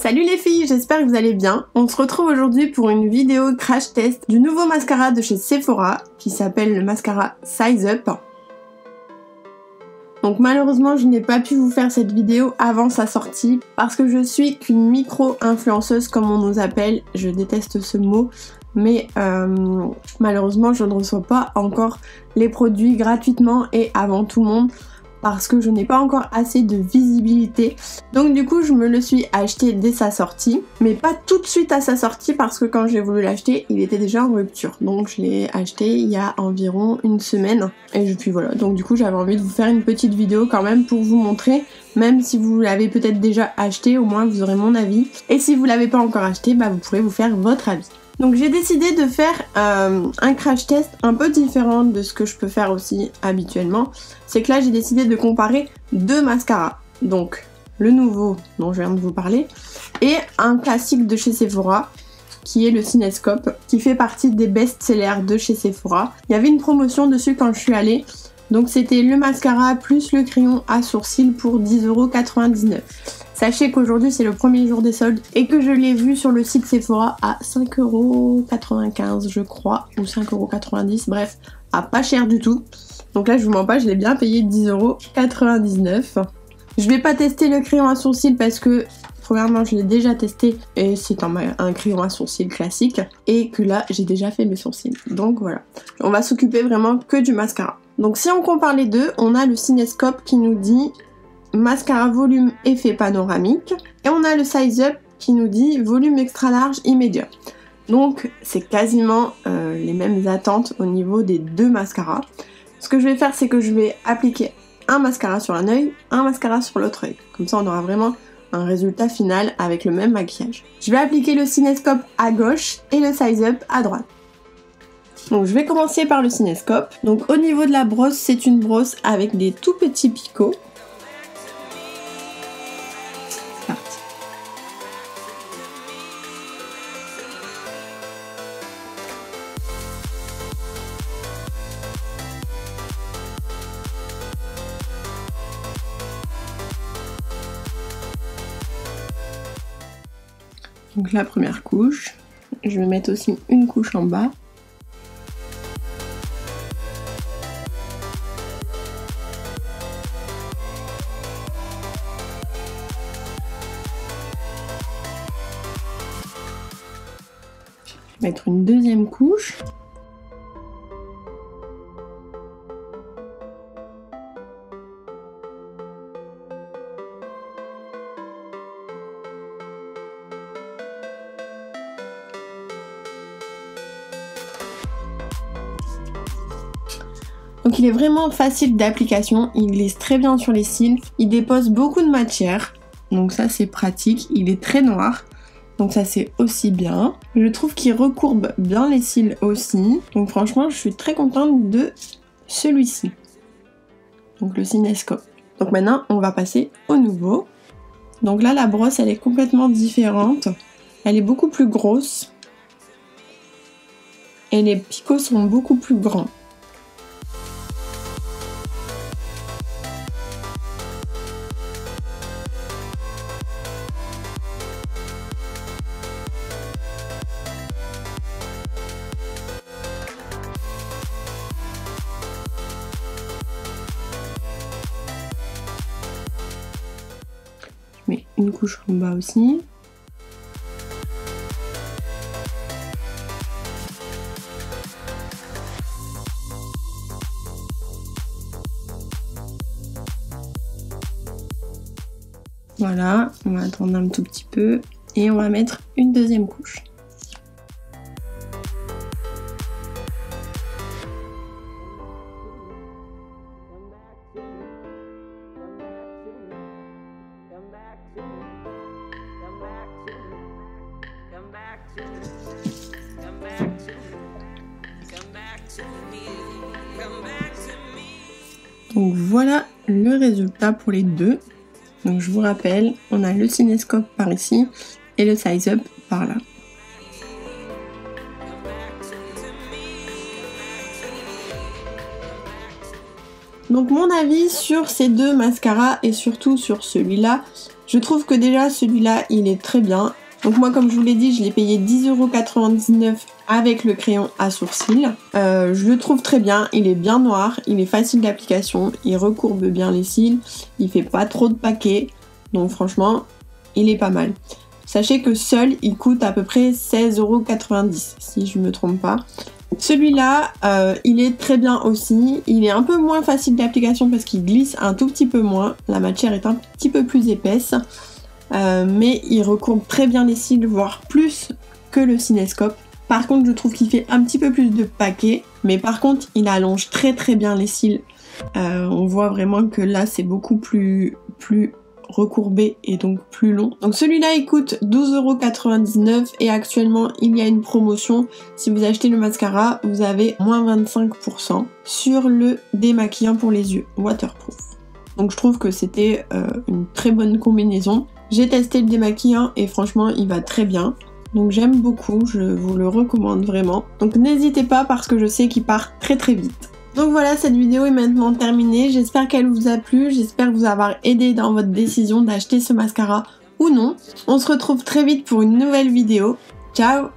Salut les filles, j'espère que vous allez bien. On se retrouve aujourd'hui pour une vidéo crash test du nouveau mascara de chez Sephora qui s'appelle le mascara Size Up. Donc malheureusement je n'ai pas pu vous faire cette vidéo avant sa sortie parce que je suis qu'une micro-influenceuse comme on nous appelle. Je déteste ce mot, mais malheureusement je ne reçois pas encore les produits gratuitement et avant tout le monde parce que je n'ai pas encore assez de visibilité. Donc du coup je me le suis acheté dès sa sortie, mais pas tout de suite à sa sortie parce que quand j'ai voulu l'acheter il était déjà en rupture. Donc je l'ai acheté il y a environ une semaine et puis voilà, donc du coup j'avais envie de vous faire une petite vidéo quand même pour vous montrer, même si vous l'avez peut-être déjà acheté, au moins vous aurez mon avis, et si vous l'avez pas encore acheté, bah vous pourrez vous faire votre avis. Donc j'ai décidé de faire un crash test un peu différent de ce que je peux faire aussi habituellement. C'est que là j'ai décidé de comparer deux mascaras. Donc le nouveau dont je viens de vous parler et un classique de chez Sephora qui est le Cinescope, qui fait partie des best-sellers de chez Sephora. Il y avait une promotion dessus quand je suis allée. Donc c'était le mascara plus le crayon à sourcils pour 10,99 €. Sachez qu'aujourd'hui c'est le premier jour des soldes et que je l'ai vu sur le site Sephora à 5,95 € je crois, ou 5,90 €, bref, à pas cher du tout. Donc là je vous mens pas, je l'ai bien payé 10,99 €. Je vais pas tester le crayon à sourcils parce que premièrement je l'ai déjà testé et c'est un crayon à sourcils classique et que là j'ai déjà fait mes sourcils. Donc voilà, on va s'occuper vraiment que du mascara. Donc si on compare les deux, on a le Cinescope qui nous dit mascara volume effet panoramique et on a le Size Up qui nous dit volume extra large immédiat. Donc c'est quasiment les mêmes attentes au niveau des deux mascaras. Ce que je vais faire, c'est que je vais appliquer un mascara sur un œil, un mascara sur l'autre œil. Comme ça on aura vraiment un résultat final avec le même maquillage. Je vais appliquer le Cinescope à gauche et le Size Up à droite. Donc je vais commencer par le Cinescope. Donc au niveau de la brosse, c'est une brosse avec des tout petits picots. C'est parti. Donc la première couche. Je vais mettre aussi une couche en bas. Mettre une deuxième couche. Donc il est vraiment facile d'application, il glisse très bien sur les cils, il dépose beaucoup de matière, donc ça c'est pratique, il est très noir. Donc ça c'est aussi bien. Je trouve qu'il recourbe bien les cils aussi. Donc franchement je suis très contente de celui-ci. Donc le Cinescope. Donc maintenant on va passer au nouveau. Donc là la brosse elle est complètement différente. Elle est beaucoup plus grosse. Et les picots sont beaucoup plus grands. Mais une couche en bas aussi. Voilà, on va attendre un tout petit peu et on va mettre une deuxième couche. Donc voilà le résultat pour les deux. Donc je vous rappelle, on a le Cinescope par ici et le Size Up par là. Donc mon avis sur ces deux mascaras et surtout sur celui-là, Je trouve que déjà celui-là il est très bien. Donc moi comme je vous l'ai dit, je l'ai payé 10,99 € avec le crayon à sourcils. Je le trouve très bien, il est bien noir, il est facile d'application, il recourbe bien les cils, il fait pas trop de paquets, donc franchement il est pas mal. Sachez que seul il coûte à peu près 16,90 € si je me trompe pas. Celui-là, il est très bien aussi, il est un peu moins facile d'application parce qu'il glisse un tout petit peu moins, la matière est un petit peu plus épaisse. Mais il recourbe très bien les cils, voire plus que le Cinescope. Par contre, je trouve qu'il fait un petit peu plus de paquets, mais par contre, il allonge très très bien les cils. On voit vraiment que là, c'est beaucoup plus recourbé et donc plus long. Donc celui-là, il coûte 12,99 € et actuellement, il y a une promotion. Si vous achetez le mascara, vous avez moins 25% sur le démaquillant pour les yeux, waterproof. Donc je trouve que c'était une très bonne combinaison. J'ai testé le démaquillant et franchement il va très bien. Donc j'aime beaucoup, je vous le recommande vraiment. Donc n'hésitez pas parce que je sais qu'il part très très vite. Donc voilà, cette vidéo est maintenant terminée. J'espère qu'elle vous a plu, j'espère vous avoir aidé dans votre décision d'acheter ce mascara ou non. On se retrouve très vite pour une nouvelle vidéo. Ciao!